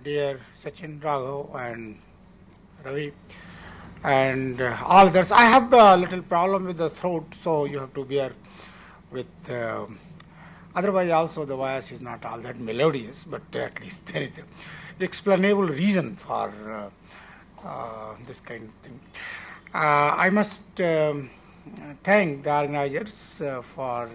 dear Sachin, Raghav, and Ravi, and all others. I have a little problem with the throat, so you have to bear with. Otherwise, also the voice is not all that melodious, but at least there is an explainable reason for this kind of thing. I must thank the organizers for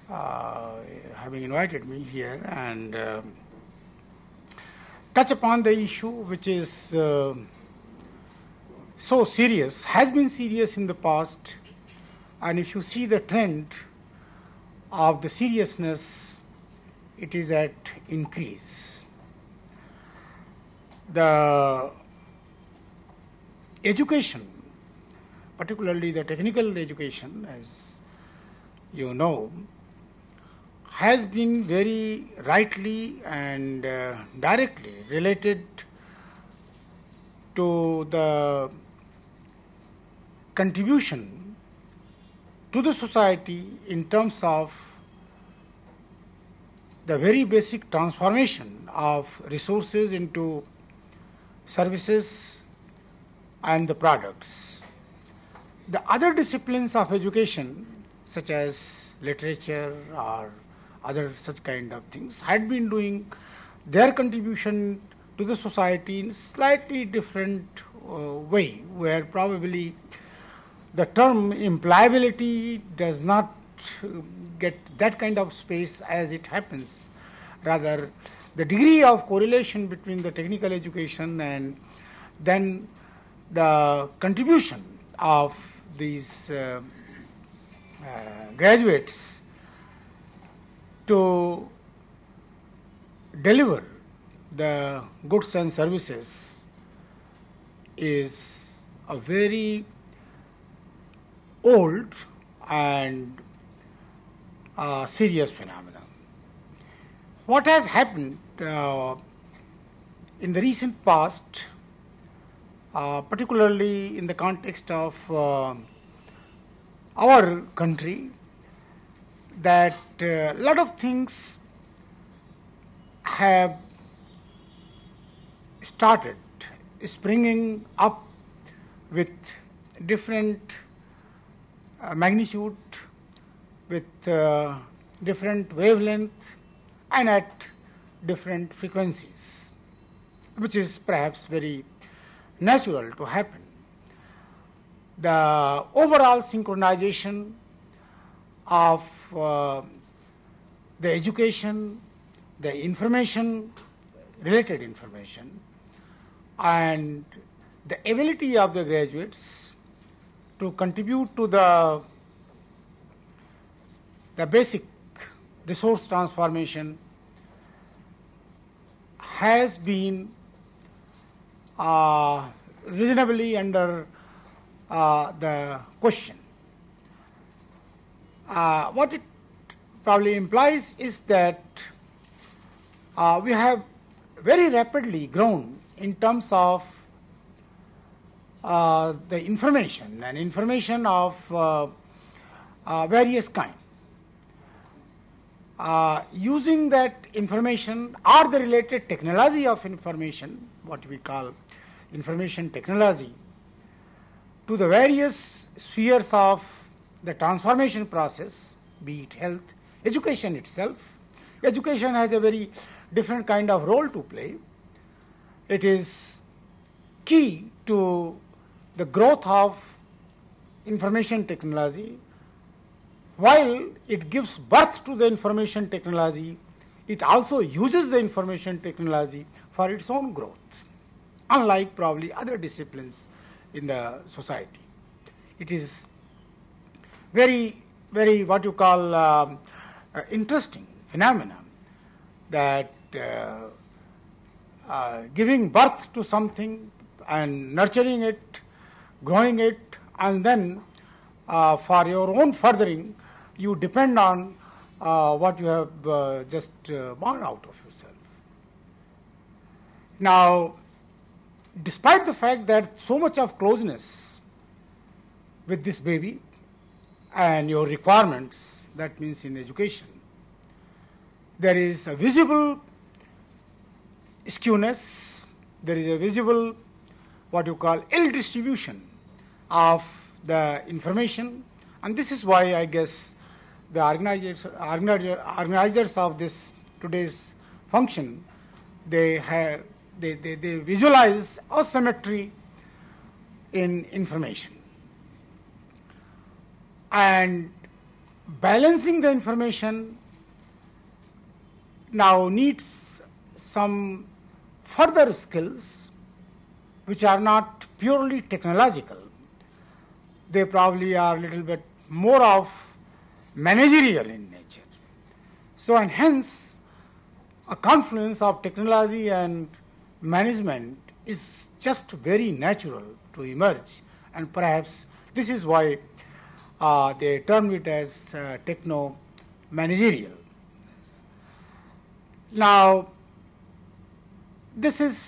having invited me here and touch upon the issue which is so serious, has been serious in the past, and if you see the trend of the seriousness, it is at increase. The education, particularly the technical education, as you know, has been very rightly and directly related to the contribution to the society in terms of the very basic transformation of resources into services and the products. The other disciplines of education, such as literature or other such kind of things, had been doing their contribution to the society in slightly different way, where probably the term employability does not get that kind of space as it happens. Rather, the degree of correlation between the technical education and then the contribution of these graduates to deliver the goods and services is a very old and serious phenomenon. What has happened in the recent past, particularly in the context of our country, that a lot of things have started springing up with different magnitude, with different wavelength, and at different frequencies, which is perhaps very natural to happen. The overall synchronization of the education, the information, related information, and the ability of the graduates to contribute to the basic resource transformation has been reasonably under the question. What it probably implies is that we have very rapidly grown in terms of the information and information of various kinds. Using that information or the related technology of information, what we call information technology, to the various spheres of the transformation process, be it health, education itself. Education has a very different kind of role to play. It is key to the growth of information technology. While it gives birth to the information technology, it also uses the information technology for its own growth, unlike probably other disciplines in the society. It is very, very what you call interesting phenomenon that giving birth to something and nurturing it, growing it, and then for your own furthering, you depend on what you have just born out of yourself. Now, despite the fact that so much of closeness with this baby and your requirements, that means in education, there is a visible skewness, there is a visible what you call ill distribution of the information, and this is why I guess the organizers of this today's function, they visualize asymmetry in information, and balancing the information now needs some further skills which are not purely technological. They probably are a little bit more of managerial in nature. So, and hence a confluence of technology and management is just very natural to emerge, and perhaps this is why they term it as techno-managerial. Now, this is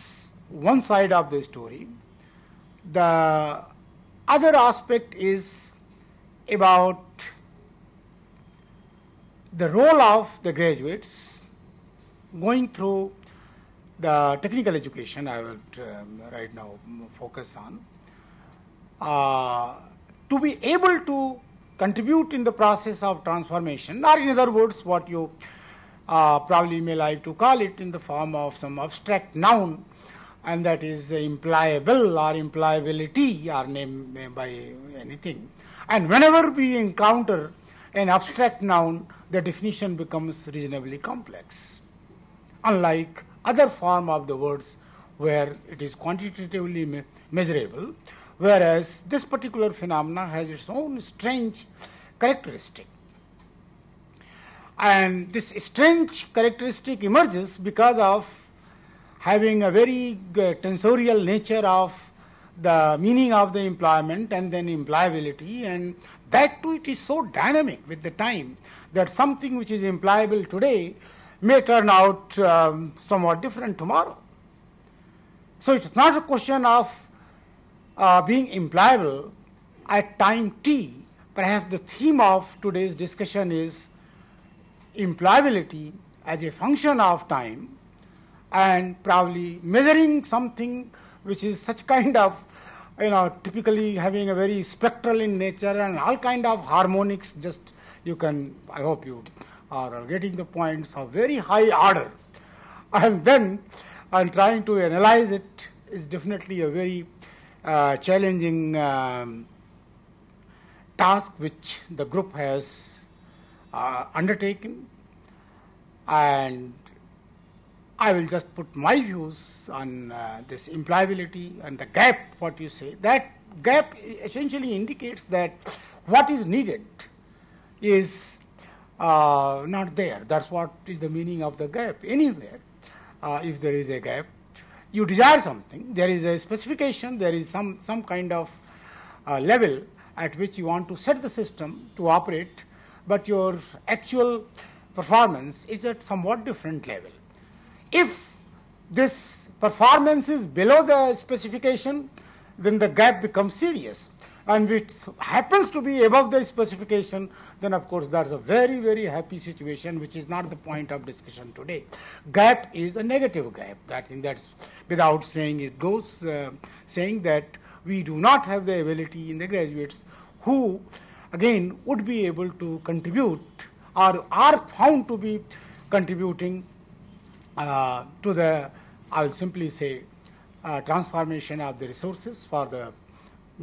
one side of the story. The other aspect is about the role of the graduates going through the technical education I will right now focus on, to be able to contribute in the process of transformation, or in other words, what you probably may like to call it in the form of some abstract noun, and that is implyable or implyability, or named by anything. And whenever we encounter an abstract noun, the definition becomes reasonably complex, unlike other form of the words where it is quantitatively measurable, whereas this particular phenomena has its own strange characteristic. And this strange characteristic emerges because of having a very tensorial nature of the meaning of the employment and then employability, and that too it is so dynamic with the time that something which is employable today may turn out somewhat different tomorrow. So it's not a question of being employable at time t. Perhaps the theme of today's discussion is employability as a function of time, and probably measuring something which is such kind of, typically having a very spectral in nature and all kind of harmonics. Just you can, I hope you are getting the points of very high order, and then trying to analyze it is definitely a very challenging task which the group has undertaken. And I will just put my views on this employability and the gap, what you say. That gap essentially indicates that what is needed is not there. That's what is the meaning of the gap. Anywhere, if there is a gap, you desire something, there is a specification, there is some kind of level at which you want to set the system to operate, but your actual performance is at somewhat different level. If this performance is below the specification, then the gap becomes serious. And if it happens to be above the specification, then of course that's a very, very happy situation, which is not the point of discussion today. Gap is a negative gap. That's without saying it goes saying that we do not have the ability in the graduates who, again, would be able to contribute or are found to be contributing to the, I will simply say, transformation of the resources for the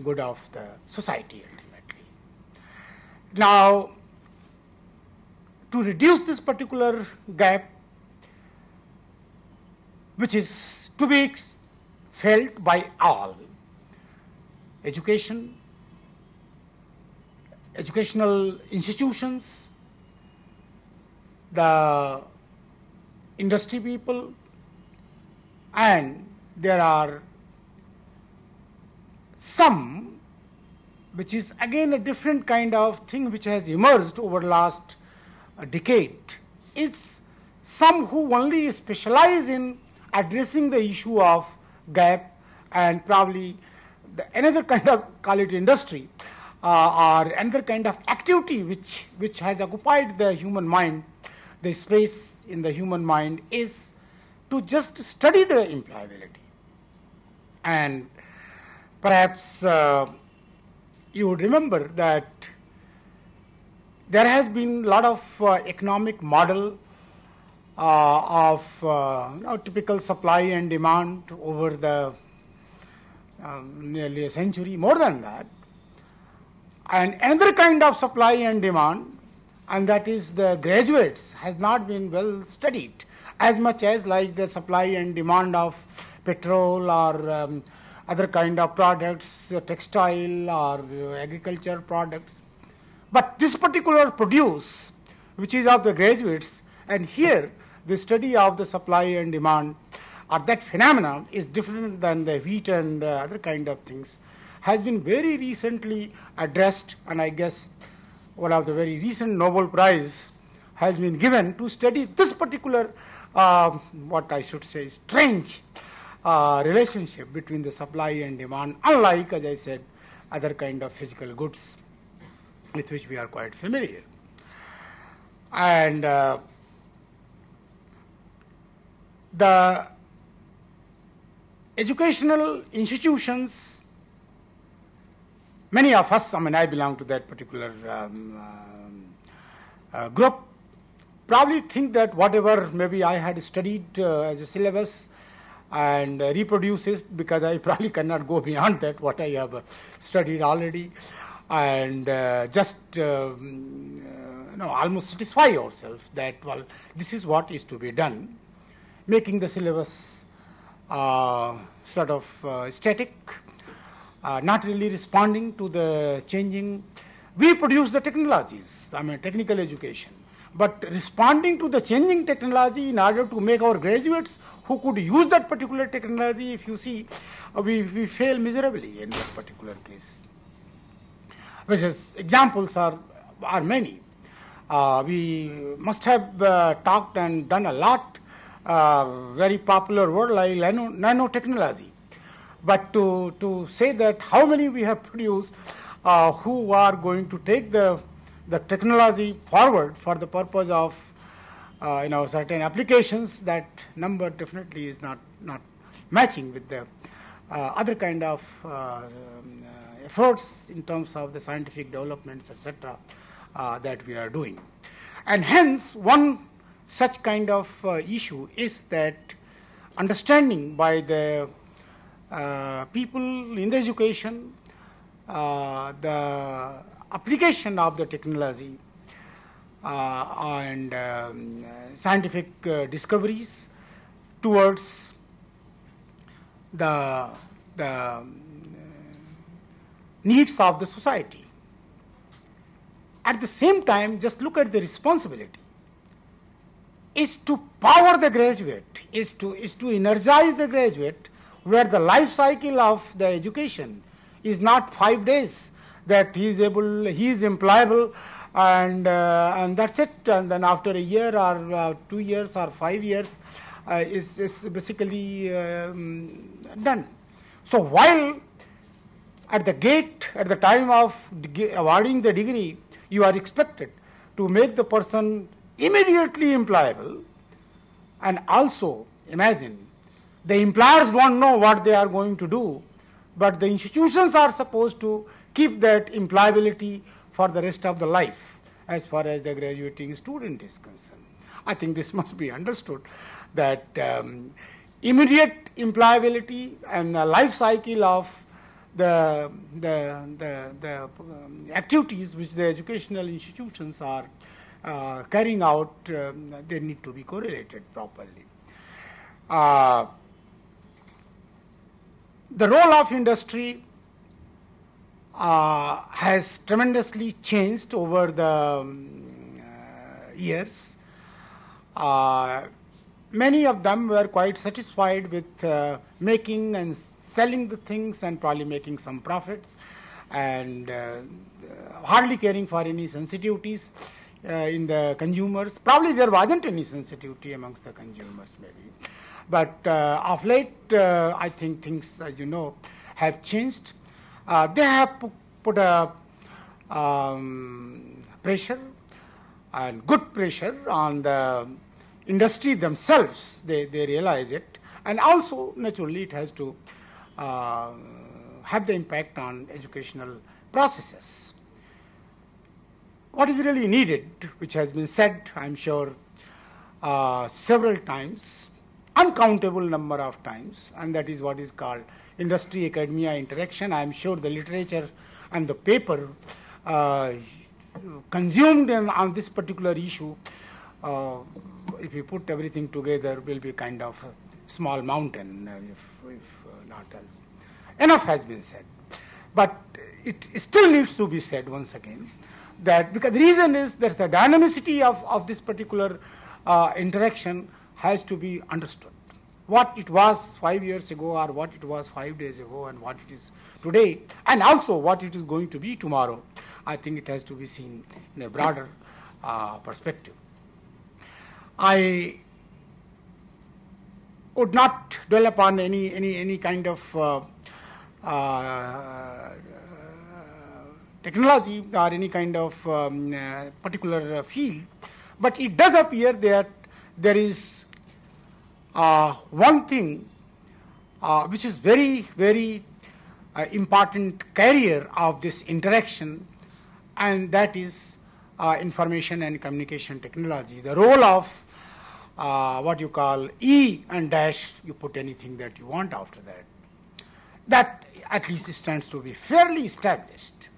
good of the society ultimately. Now, to reduce this particular gap, which is to be felt by all, educational institutions, the industry people, and there are some, which is again a different kind of thing which has emerged over the last decade. It's some who only specialize in addressing the issue of gap, and probably another kind of, call it industry, or another kind of activity which has occupied the human mind, the space in the human mind is to just study the employability. And perhaps you would remember that there has been a lot of economic model of typical supply and demand over the nearly a century, more than that. And another kind of supply and demand, and that is the graduates, has not been well studied as much as like the supply and demand of petrol or other kind of products, textile or agriculture products. But this particular produce, which is of the graduates, and here the study of the supply and demand or that phenomenon is different than the wheat and other kind of things, has been very recently addressed, and I guess one of the very recent Nobel Prize has been given to study this particular, what I should say, strange relationship between the supply and demand, unlike, as I said, other kind of physical goods with which we are quite familiar. And the educational institutions, many of us, I belong to that particular group, probably think that whatever maybe I had studied as a syllabus and reproduce it, because I probably cannot go beyond that, what I have studied already, and just almost satisfy ourselves that, well, this is what is to be done, making the syllabus sort of static, not really responding to the changing. We produce the technologies, technical education, but responding to the changing technology in order to make our graduates who could use that particular technology, if you see, we fail miserably in that particular case. Whereas examples are many. We must have talked and done a lot, very popular word like nanotechnology. But to say that how many we have produced who are going to take the technology forward for the purpose of certain applications, that number definitely is not matching with the other kind of efforts in terms of the scientific developments, etc., that we are doing. And hence, one such kind of issue is that understanding by the people in the education, the application of the technology and scientific discoveries towards the needs of the society. At the same time, just look at the responsibility. Is to power the graduate, is to energize the graduate, where the life cycle of the education is not 5 days, that he is employable and that's it, and then after a year or 2 years or 5 years is basically done. So while at the gate, at the time of awarding the degree, you are expected to make the person immediately employable, and also imagine the employers don't know what they are going to do, but the institutions are supposed to keep that employability for the rest of the life as far as the graduating student is concerned. I think this must be understood, that immediate employability and the life cycle of the activities which the educational institutions are carrying out, they need to be correlated properly. The role of industry has tremendously changed over the years. Many of them were quite satisfied with making and selling the things and probably making some profits, and hardly caring for any sensitivities in the consumers. Probably there wasn't any sensitivity amongst the consumers, maybe. But of late, I think things, as you know, have changed. They have put a pressure, and good pressure, on the industry themselves, they realize it, and also naturally it has to have the impact on educational processes. What is really needed, which has been said, I'm sure, several times, uncountable number of times, and that is what is called industry-academia interaction. I'm sure the literature and the paper consumed on this particular issue, if you put everything together, will be kind of a small mountain, if not else. Enough has been said. But it still needs to be said once again, that because the reason is that the dynamicity of this particular interaction has to be understood. What it was 5 years ago, or what it was 5 days ago, and what it is today, and also what it is going to be tomorrow, I think it has to be seen in a broader perspective. I would not dwell upon any kind of technology or any kind of particular field, but it does appear that there is one thing which is very, very important carrier of this interaction, and that is information and communication technology. The role of what you call E and dash, you put anything that you want after that. That at least stands to be fairly established,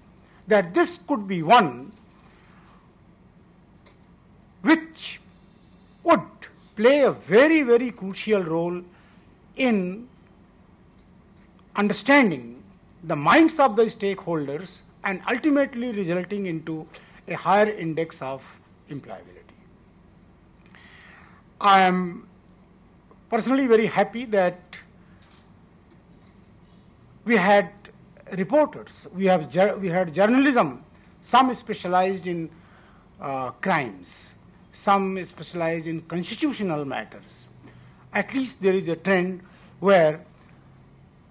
that this could be one which would play a very, very crucial role in understanding the minds of the stakeholders and ultimately resulting into a higher index of employability. I am personally very happy that we had reporters, we had journalism, some specialized in crimes, some specialized in constitutional matters. At least there is a trend where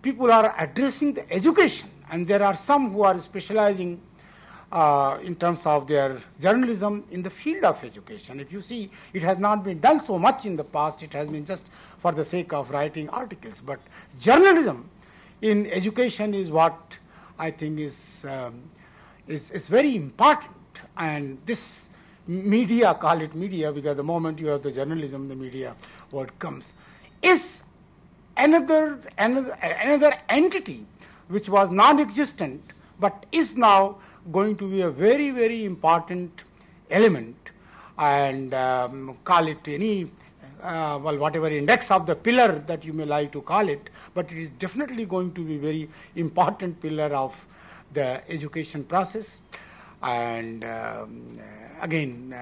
people are addressing the education, and there are some who are specializing in terms of their journalism in the field of education. If you see, it has not been done so much in the past, it has been just for the sake of writing articles, but journalism in education is what I think is very important. And this media, call it media because the moment you have the journalism, the media word comes, is another entity which was non-existent but is now going to be a very, very important element, and call it any whatever index of the pillar that you may like to call it, but it is definitely going to be very important pillar of the education process, and again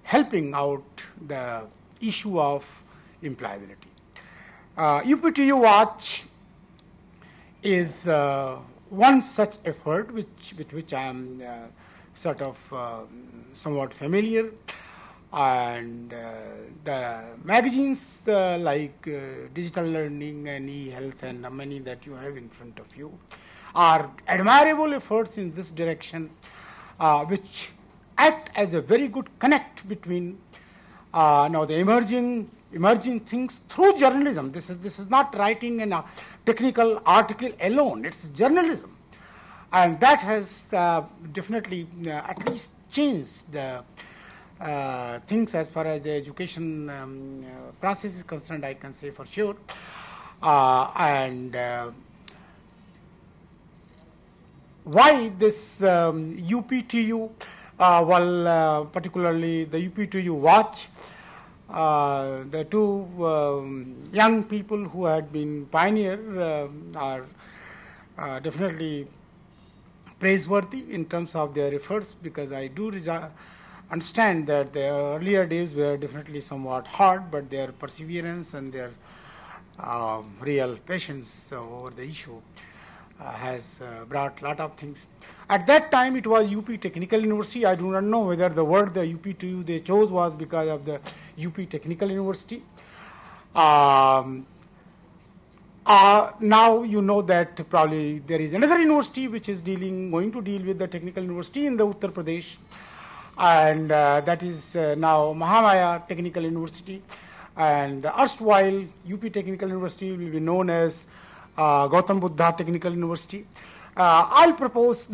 helping out the issue of employability. UPTU Watch is one such effort with which I am sort of somewhat familiar, and the magazines like Digital Learning and eHealth and many that you have in front of you are admirable efforts in this direction, which act as a very good connect between now the emerging things through journalism. This is not writing in a technical article alone, it's journalism, and that has definitely at least changed the things as far as the education process is concerned, I can say for sure. And why this UPTU, particularly the UPTU Watch, the two young people who had been pioneer are definitely praiseworthy in terms of their efforts, because I do understand that the earlier days were definitely somewhat hard, but their perseverance and their real patience over the issue has brought a lot of things. At that time it was UP Technical University. I do not know whether the word the UP2 they chose was because of the UP Technical University. Now you know that probably there is another university which is going to deal with the technical university in the Uttar Pradesh. and that is now Mahamaya Technical University, and the erstwhile UP Technical University will be known as Gautam Buddha Technical University. I'll propose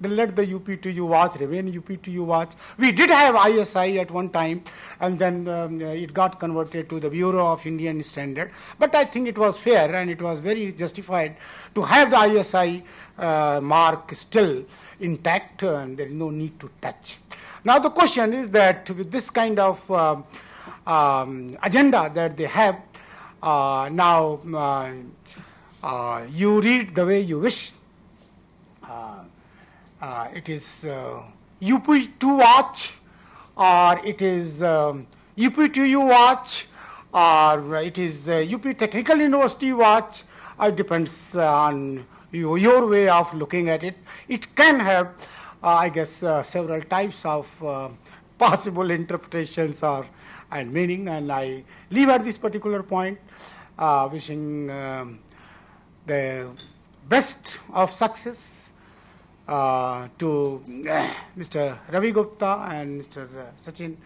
that let the UPTU watch remain UPTU watch. We did have ISI at one time, and then it got converted to the Bureau of Indian Standard. But I think it was fair and it was very justified to have the ISI mark still intact, and there is no need to touch. Now the question is that with this kind of agenda that they have, now you read the way you wish. It is UP2 watch, or it is UP2U watch, or it is UP Technical University watch. It depends on your way of looking at it. It can have, I guess, several types of possible interpretations or and meaning. And I leave at this particular point, wishing the best of success to Mr. Ravi Gupta and Mr. Sachin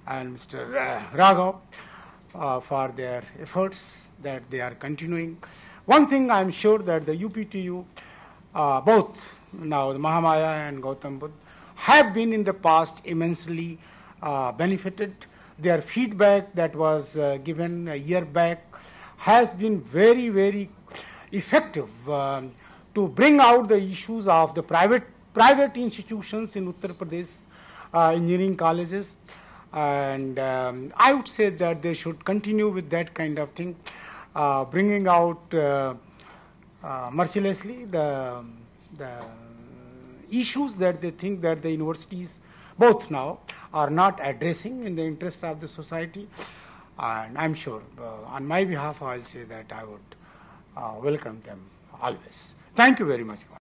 and Mr. Raghav for their efforts that they are continuing. One thing I am sure that the UPTU, both now the Mahamaya and Gautam Buddha, have been in the past immensely benefited. Their feedback that was given a year back has been very, very effective to bring out the issues of the private institutions in Uttar Pradesh, engineering colleges, and I would say that they should continue with that kind of thing, bringing out mercilessly the issues that they think that the universities both now are not addressing in the interest of the society. And I'm sure on my behalf I'll say that I would welcome them always. Thank you very much.